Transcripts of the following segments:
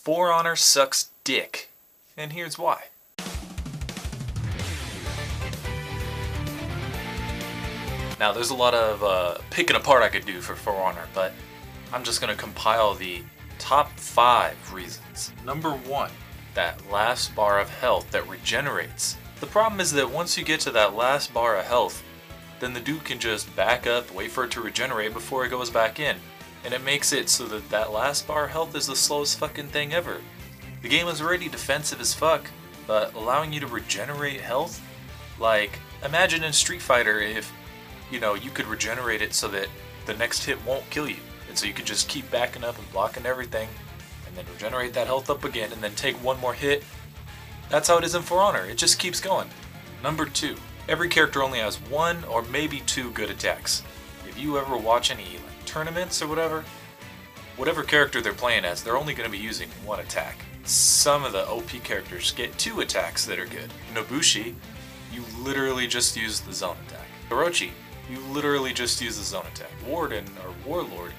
For Honor sucks dick, and here's why. Now there's a lot of picking apart I could do for Honor, but I'm just going to compile the top 5 reasons. Number 1, that last bar of health that regenerates. The problem is that once you get to that last bar of health, then the dude can just back up, wait for it to regenerate before it goes back in. And it makes it so that that last bar of health is the slowest fucking thing ever. The game is already defensive as fuck, but allowing you to regenerate health? Like, imagine in Street Fighter if, you could regenerate it so that the next hit won't kill you. And so you could just keep backing up and blocking everything, and then regenerate that health up again, and then take one more hit. That's how it is in For Honor. It just keeps going. Number 2, every character only has 1 or maybe 2 good attacks. If you ever watch any tournaments or whatever character they're playing as, they're only going to be using 1 attack. Some of the OP characters get 2 attacks that are good. Nobushi, you literally just use the zone attack. Orochi, you literally just use the zone attack. Warden or Warlord,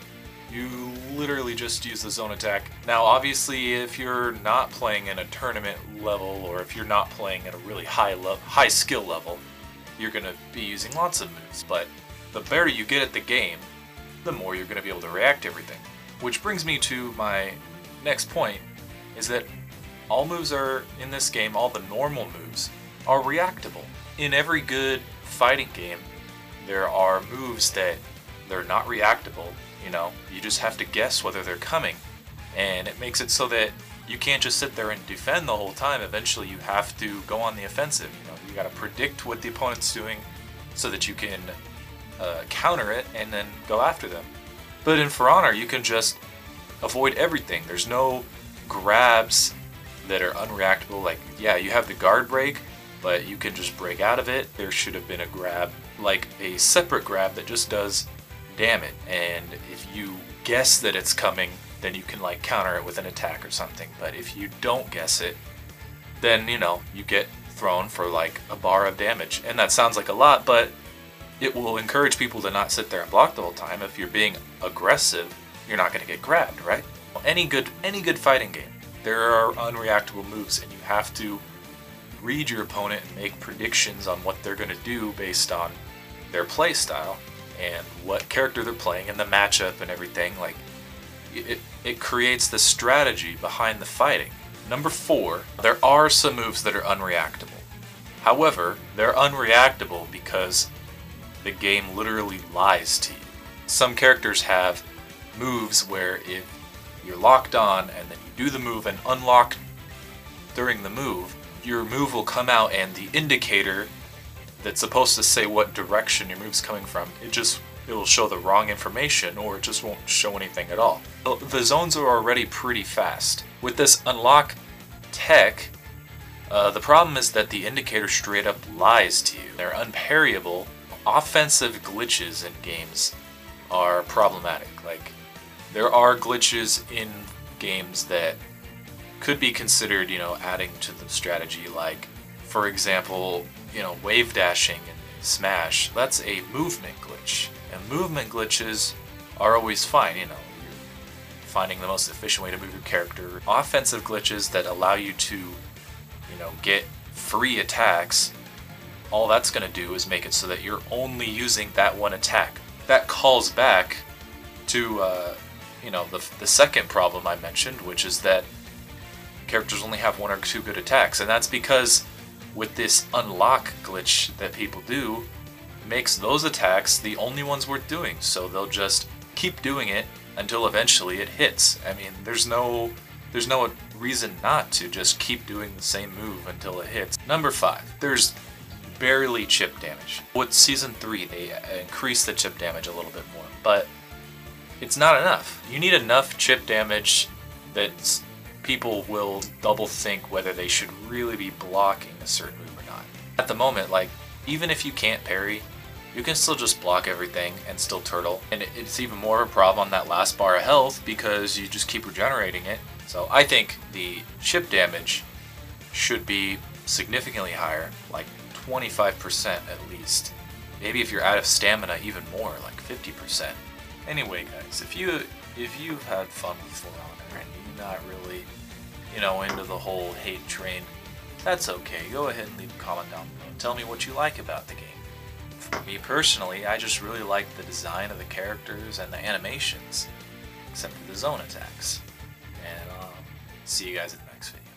you literally just use the zone attack. Now obviously if you're not playing in a tournament level, or if you're not playing at a really high skill level, you're going to be using lots of moves, but the better you get at the game, the more you're going to be able to react to everything. Which brings me to my next point, is that all moves are, in this game, all the normal moves are reactable. In every good fighting game, there are moves that they're not reactable, you just have to guess whether they're coming. And it makes it so that you can't just sit there and defend the whole time. Eventually you have to go on the offensive. You got to predict what the opponent's doing so that you can counter it and then go after them. But in For Honor, you can just avoid everything. There's no grabs that are unreactable. Like, yeah, you have the guard break, but you can just break out of it. There should have been a grab, like a separate grab that just does damage. And if you guess that it's coming, then you can counter it with an attack or something. But if you don't guess it, then you get thrown for a bar of damage. And that sounds like a lot, but it will encourage people to not sit there and block the whole time. If you're being aggressive, you're not going to get grabbed, right? Any good fighting game, there are unreactable moves, and you have to read your opponent and make predictions on what they're going to do based on their play style and what character they're playing and the matchup and everything. It creates the strategy behind the fighting. Number 4, there are some moves that are unreactable. However, they're unreactable because the game literally lies to you. Some characters have moves where if you're locked on and then you do the move and unlock during the move, your move will come out and the indicator that's supposed to say what direction your move's coming from, it will show the wrong information, or it just won't show anything at all. The zones are already pretty fast. With this unlock tech, the problem is that the indicator straight up lies to you. They're unparryable. Offensive glitches in games are problematic. There are glitches in games that could be considered, adding to the strategy. For example, wave dashing in Smash, that's a movement glitch. And movement glitches are always fine, you're finding the most efficient way to move your character. Offensive glitches that allow you to, get free attacks, all that's going to do is make it so that you're only using that one attack. That calls back to, the second problem I mentioned, which is that characters only have 1 or 2 good attacks. And that's because with this unlock glitch that people do, makes those attacks the only ones worth doing. So they'll just keep doing it until eventually it hits. I mean, there's no reason not to just keep doing the same move until it hits. Number 5, there's barely chip damage. With Season 3, they increased the chip damage a little bit more, but it's not enough. You need enough chip damage that people will double think whether they should really be blocking a certain move or not. At the moment, even if you can't parry, you can still just block everything and still turtle. And it's even more of a problem on that last bar of health because you just keep regenerating it. So I think the chip damage should be significantly higher, 25% at least. Maybe if you're out of stamina, even more, 50%. Anyway, guys, if you've had fun with For Honor and you're not really into the whole hate train, that's okay. Go ahead and leave a comment down below. Tell me what you like about the game. For me personally, I just really like the design of the characters and the animations, except for the zone attacks. And see you guys in the next video.